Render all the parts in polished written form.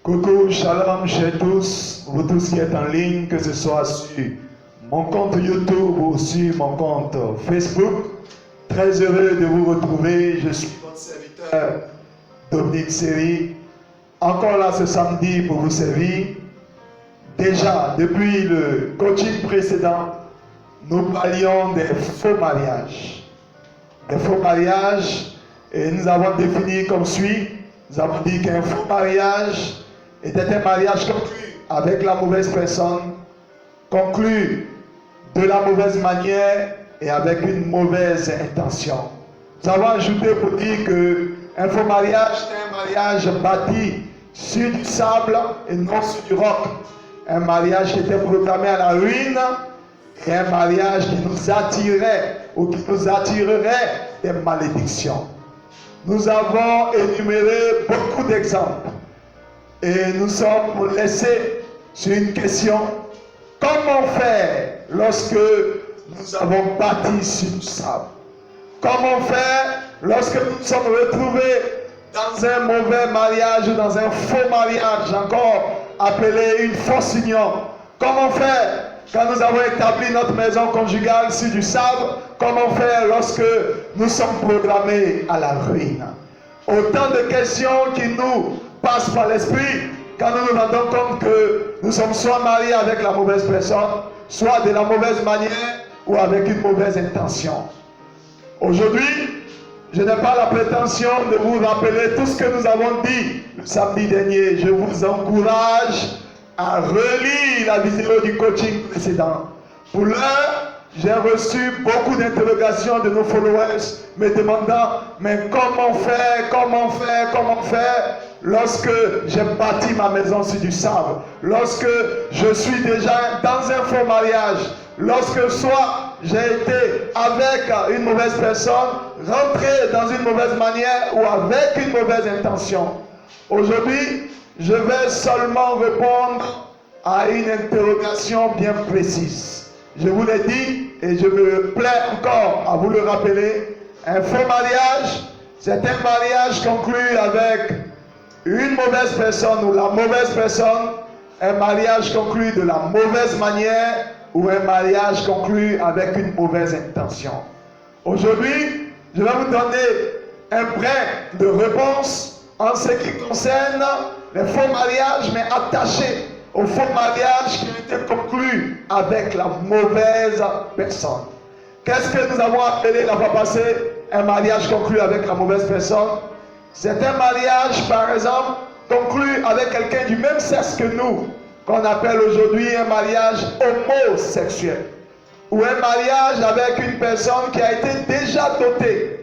Coucou, shalom chez tous, vous tous qui êtes en ligne, que ce soit sur mon compte YouTube ou sur mon compte Facebook. Très heureux de vous retrouver. Je suis votre serviteur Dominique Seri, encore là ce samedi pour vous servir. Déjà, depuis le coaching précédent, nous parlions des faux mariages. Des faux mariages, et nous avons défini comme suit. Nous avons dit qu'un faux mariage était un mariage conclu avec la mauvaise personne, conclu de la mauvaise manière et avec une mauvaise intention. Nous avons ajouté pour dire qu'un faux mariage est un mariage bâti sur du sable et non sur du roc. Un mariage qui était proclamé à la ruine et un mariage qui nous attirait ou qui nous attirerait des malédictions. Nous avons énuméré beaucoup d'exemples et nous sommes laissés sur une question: comment faire lorsque nous avons bâti sur du sable? Comment faire lorsque nous nous sommes retrouvés dans un mauvais mariage ou dans un faux mariage, encore appelé une fausse union? Comment faire quand nous avons établi notre maison conjugale sur du sable? Comment faire lorsque nous sommes programmés à la ruine? Autant de questions qui nous passent par l'esprit quand nous nous rendons compte que nous sommes soit mariés avec la mauvaise personne, soit de la mauvaise manière ou avec une mauvaise intention. Aujourd'hui, je n'ai pas la prétention de vous rappeler tout ce que nous avons dit le samedi dernier. Je vous encourage à relire la vidéo du coaching précédent. Pour l'heure, j'ai reçu beaucoup d'interrogations de nos followers me demandant: mais comment faire lorsque j'ai bâti ma maison sur du sable, lorsque je suis déjà dans un faux mariage, lorsque soit j'ai été avec une mauvaise personne, rentré dans une mauvaise manière ou avec une mauvaise intention. Aujourd'hui, je vais seulement répondre à une interrogation bien précise. Je vous l'ai dit et je me plais encore à vous le rappeler. Un faux mariage, c'est un mariage conclu avec une mauvaise personne ou la mauvaise personne, un mariage conclu de la mauvaise manière ou un mariage conclu avec une mauvaise intention. Aujourd'hui, je vais vous donner un brin de réponse en ce qui concerne les faux mariages, mais attachés au faux mariage qui a été conclu avec la mauvaise personne. Qu'est-ce que nous avons appelé la fois passée un mariage conclu avec la mauvaise personne? C'est un mariage, par exemple, conclu avec quelqu'un du même sexe que nous, qu'on appelle aujourd'hui un mariage homosexuel, ou un mariage avec une personne qui a été déjà dotée,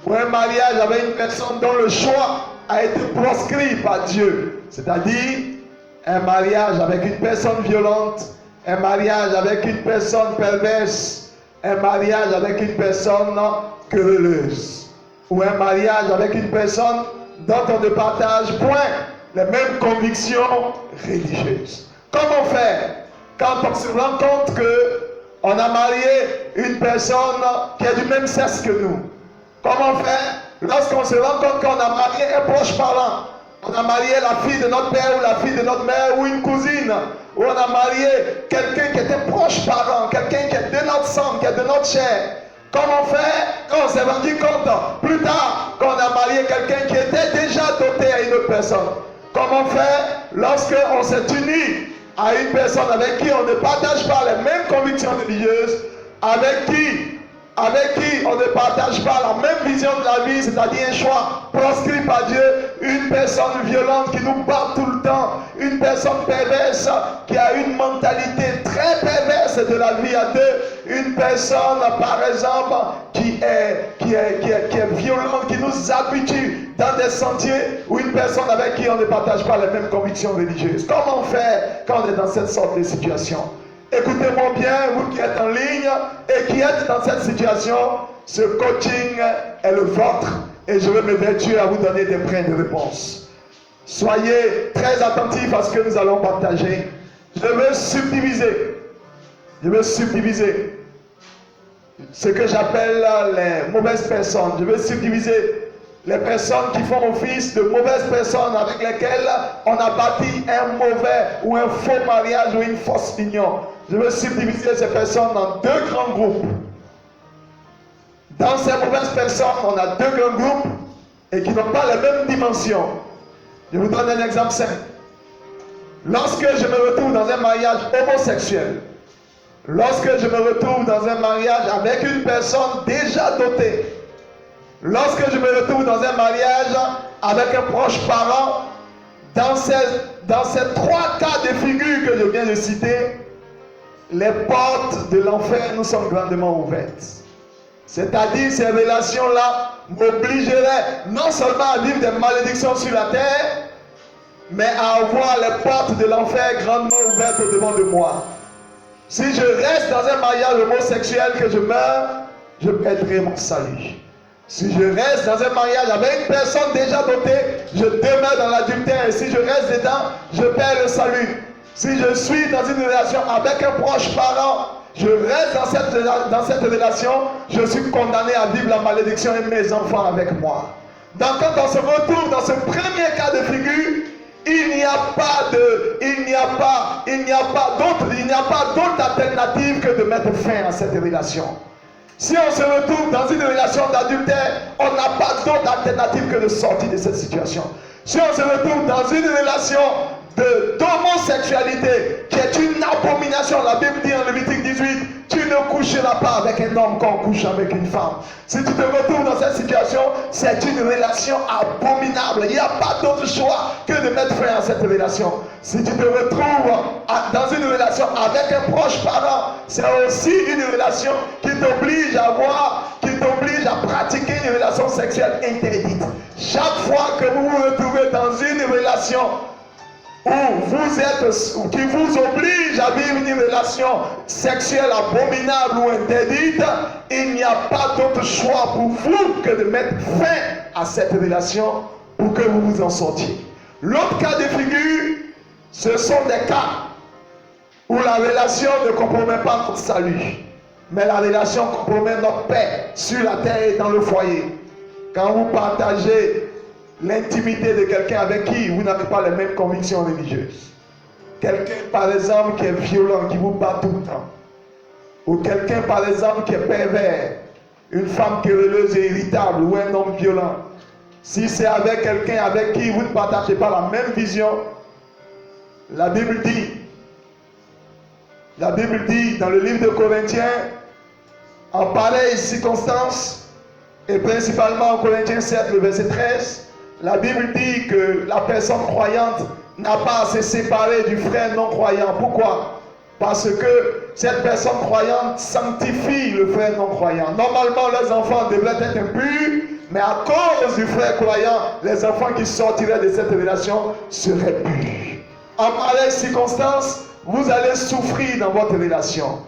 ou un mariage avec une personne dont le choix a été proscrit par Dieu, c'est-à-dire un mariage avec une personne violente, un mariage avec une personne perverse, un mariage avec une personne querelleuse, ou un mariage avec une personne dont on ne partage point les mêmes convictions religieuses. Comment faire quand on se rend compte qu'on a marié une personne qui est du même sexe que nous? Comment faire lorsqu'on se rend compte qu'on a marié un proche parent? On a marié la fille de notre père ou la fille de notre mère ou une cousine, ou on a marié quelqu'un qui était proche parent, quelqu'un qui est de notre sang, qui est de notre chair. Comment faire quand on s'est rendu compte plus tard qu'on a marié quelqu'un qui était déjà doté à une autre personne? Comment faire lorsque on s'est uni à une personne avec qui on ne partage pas les mêmes convictions religieuses, avec qui on ne partage pas la même vision de la vie, c'est-à-dire un choix proscrit par Dieu, une personne violente qui nous bat tout le temps, une personne perverse qui a une mentalité très perverse de la vie à deux, une personne par exemple qui est violente, qui nous habitue dans des sentiers, ou une personne avec qui on ne partage pas les mêmes convictions religieuses. Comment faire quand on est dans cette sorte de situation? Écoutez-moi bien, vous qui êtes en ligne et qui êtes dans cette situation, ce coaching est le vôtre et je vais m'évertuer à vous donner des brins de réponse. Soyez très attentifs à ce que nous allons partager. Je veux subdiviser ce que j'appelle les mauvaises personnes. Je veux subdiviser les personnes qui font office de mauvaises personnes avec lesquelles on a bâti un mauvais ou un faux mariage ou une fausse union. Je veux subdiviser ces personnes dans deux grands groupes. Dans ces mauvaises personnes, on a deux grands groupes et qui n'ont pas les mêmes dimensions. Je vous donne un exemple simple. Lorsque je me retrouve dans un mariage homosexuel, lorsque je me retrouve dans un mariage avec une personne déjà dotée, lorsque je me retrouve dans un mariage avec un proche parent, dans ces trois cas de figure que je viens de citer, les portes de l'enfer nous sont grandement ouvertes. C'est-à-dire, ces relations-là m'obligeraient non seulement à vivre des malédictions sur la terre, mais à avoir les portes de l'enfer grandement ouvertes devant de moi. Si je reste dans un mariage homosexuel que je meurs, je perdrai mon salut. Si je reste dans un mariage avec une personne déjà dotée, je demeure dans l'adultère. Et si je reste dedans, je perds le salut. Si je suis dans une relation avec un proche parent, je reste dans cette relation, je suis condamné à vivre la malédiction et mes enfants avec moi. Donc quand on se retrouve dans ce premier cas de figure, il n'y a pas d'autre alternative que de mettre fin à cette relation. Si on se retrouve dans une relation d'adultère, on n'a pas d'autre alternative que de sortir de cette situation. Si on se retrouve dans une relation d'homosexualité, qui est une abomination, la Bible dit en Lévitique 18, tu ne coucheras pas avec un homme quand on couche avec une femme. Si tu te retrouves dans cette situation, c'est une relation abominable. Il n'y a pas d'autre choix que de mettre fin à cette relation. Si tu te retrouves dans une relation avec un proche parent, c'est aussi une relation qui t'oblige à pratiquer une relation sexuelle interdite. Chaque fois que vous vous retrouvez dans une relation qui vous oblige à vivre une relation sexuelle abominable ou interdite, il n'y a pas d'autre choix pour vous que de mettre fin à cette relation pour que vous vous en sortiez. L'autre cas de figure, ce sont des cas où la relation ne compromet pas notre salut, mais la relation compromet notre paix sur la terre et dans le foyer. Quand vous partagez l'intimité de quelqu'un avec qui vous n'avez pas les mêmes convictions religieuses. Quelqu'un, par exemple, qui est violent, qui vous bat tout le temps. Ou quelqu'un, par exemple, qui est pervers. Une femme querelleuse et irritable ou un homme violent. Si c'est avec quelqu'un avec qui vous ne partagez pas la même vision, la Bible dit dans le livre de Corinthiens, en pareille circonstance, et principalement en Corinthiens 7, le verset 13, la Bible dit que la personne croyante n'a pas à se séparer du frère non croyant. Pourquoi? Parce que cette personne croyante sanctifie le frère non croyant. Normalement, les enfants devraient être impurs, mais à cause du frère croyant, les enfants qui sortiraient de cette relation seraient purs. En pareille circonstance, vous allez souffrir dans votre relation.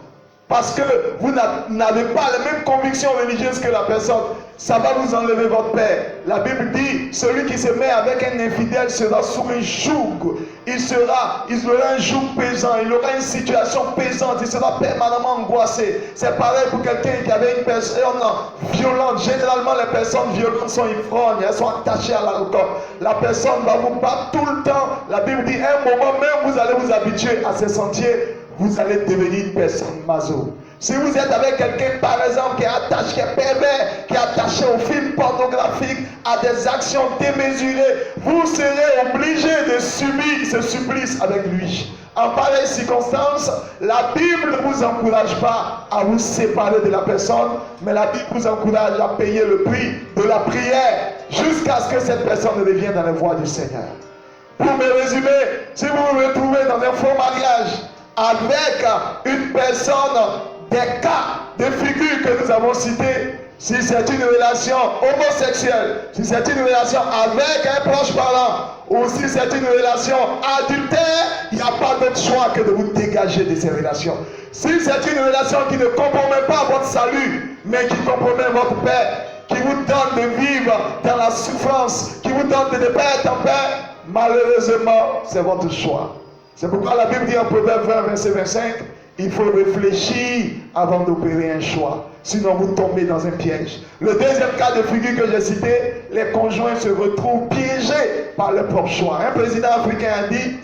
Parce que vous n'avez pas les mêmes convictions religieuses que la personne. Ça va vous enlever votre paix. La Bible dit, celui qui se met avec un infidèle sera sous un joug. Il aura un joug pesant, il aura une situation pesante, il sera permanemment angoissé. C'est pareil pour quelqu'un qui avait une personne violente. Généralement, les personnes violentes sont ivrognes, elles sont attachées à l'alcool. La personne va vous battre tout le temps. La Bible dit, à un moment même, vous allez vous habituer à ces sentiers. Vous allez devenir une personne maso. Si vous êtes avec quelqu'un, par exemple, qui est pervers, qui est attaché aux films pornographiques, à des actions démesurées, vous serez obligé de subir ce supplice avec lui. En pareille circonstance, la Bible ne vous encourage pas à vous séparer de la personne, mais la Bible vous encourage à payer le prix de la prière jusqu'à ce que cette personne revienne dans les voies du Seigneur. Pour me résumer, si vous vous retrouvez dans un faux mariage, avec une personne, des cas de figure que nous avons cités, si c'est une relation homosexuelle, si c'est une relation avec un proche parent, ou si c'est une relation adultère, il n'y a pas d'autre choix que de vous dégager de ces relations. Si c'est une relation qui ne compromet pas votre salut, mais qui compromet votre paix, qui vous donne de vivre dans la souffrance, qui vous donne de ne pas être en paix, malheureusement, c'est votre choix. C'est pourquoi la Bible dit en Proverbe 20, verset 25, Il faut réfléchir avant d'opérer un choix. Sinon, vous tombez dans un piège. Le deuxième cas de figure que j'ai cité, les conjoints se retrouvent piégés par leur propre choix. Un président africain a dit,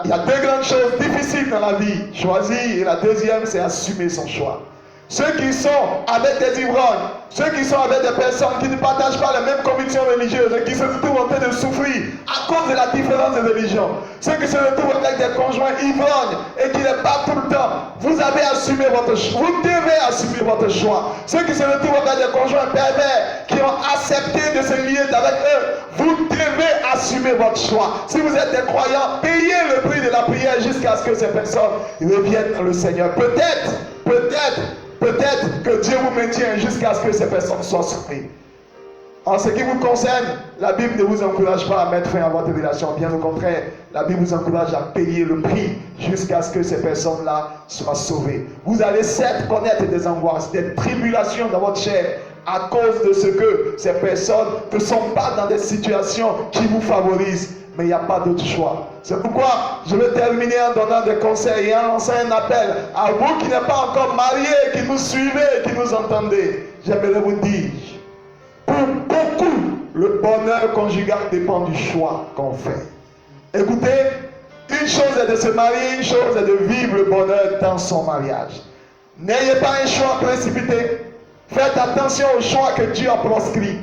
il y a deux grandes choses difficiles dans la vie. Choisir, et la deuxième, c'est assumer son choix. Ceux qui sont avec des ivrognes, ceux qui sont avec des personnes qui ne partagent pas les mêmes convictions religieuses et qui se retrouvent en train de souffrir à cause de la différence de religion, ceux qui se retrouvent avec des conjoints ivrognes et qui les battent tout le temps, vous avez assumé votre choix, vous devez assumer votre choix. Ceux qui se retrouvent avec des conjoints pervers qui ont accepté de se lier avec eux, vous devez assumer votre choix. Si vous êtes des croyants, payez le prix de la prière jusqu'à ce que ces personnes reviennent dans le Seigneur. Peut-être que Dieu vous maintient jusqu'à ce que ces personnes soient sauvées. En ce qui vous concerne, la Bible ne vous encourage pas à mettre fin à votre relation. Bien au contraire, la Bible vous encourage à payer le prix jusqu'à ce que ces personnes-là soient sauvées. Vous allez certes connaître des angoisses, des tribulations dans votre chair à cause de ce que ces personnes ne sont pas dans des situations qui vous favorisent. Mais il n'y a pas d'autre choix. C'est pourquoi je vais terminer en donnant des conseils et en lançant un appel à vous qui n'êtes pas encore mariés, qui nous suivez, qui nous entendez. J'aimerais vous dire, pour beaucoup, le bonheur conjugal dépend du choix qu'on fait. Écoutez, une chose est de se marier, une chose est de vivre le bonheur dans son mariage. N'ayez pas un choix précipité. Faites attention aux choix que Dieu a proscrits.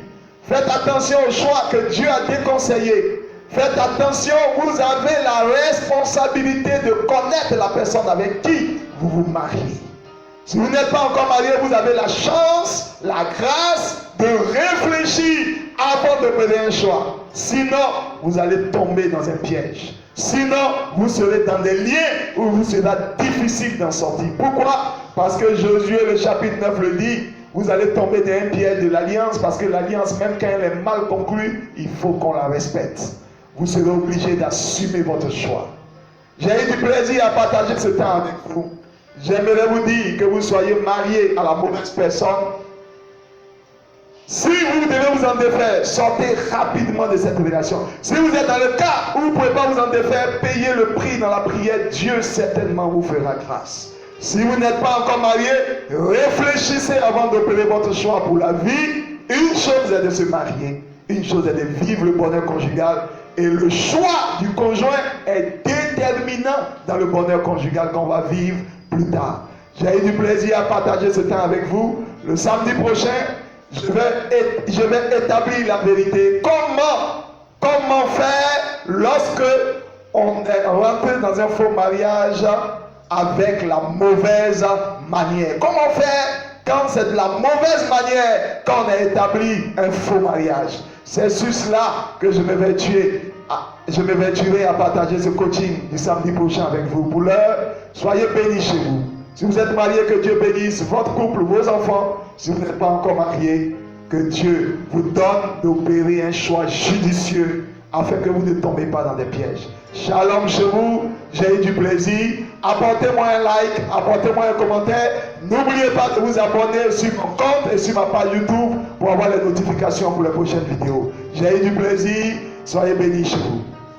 Faites attention aux choix que Dieu a déconseillés. Faites attention, vous avez la responsabilité de connaître la personne avec qui vous vous mariez. Si vous n'êtes pas encore marié, vous avez la chance, la grâce de réfléchir avant de prendre un choix. Sinon, vous allez tomber dans un piège. Sinon, vous serez dans des liens où vous sera difficile d'en sortir. Pourquoi? Parce que Josué, le chapitre 9 le dit, vous allez tomber dans un piège de l'alliance, parce que l'alliance, même quand elle est mal conclue, il faut qu'on la respecte. Vous serez obligé d'assumer votre choix. J'ai eu du plaisir à partager ce temps avec vous. J'aimerais vous dire que vous soyez marié à la mauvaise personne. Si vous devez vous en défaire, sortez rapidement de cette relation. Si vous êtes dans le cas où vous ne pouvez pas vous en défaire, payez le prix dans la prière. Dieu certainement vous fera grâce. Si vous n'êtes pas encore marié, réfléchissez avant d'opérer votre choix pour la vie. Une chose est de se marier, une chose est de vivre le bonheur conjugal. Et le choix du conjoint est déterminant dans le bonheur conjugal qu'on va vivre plus tard. J'ai eu du plaisir à partager ce temps avec vous. Le samedi prochain, je vais établir la vérité. Comment faire lorsque on est rentré dans un faux mariage avec la mauvaise manière? Comment faire quand c'est de la mauvaise manière qu'on a établi un faux mariage? C'est sur cela que je m'évertuerai à partager ce coaching du samedi prochain avec vous. Pour l'heure, soyez bénis chez vous. Si vous êtes marié, que Dieu bénisse votre couple, vos enfants. Si vous n'êtes pas encore marié, que Dieu vous donne d'opérer un choix judicieux afin que vous ne tombez pas dans des pièges. Shalom chez vous, j'ai eu du plaisir. Apportez-moi un like, apportez-moi un commentaire. N'oubliez pas de vous abonner sur mon compte et sur ma page YouTube pour avoir les notifications pour les prochaines vidéos. J'ai eu du plaisir, soyez bénis chez vous.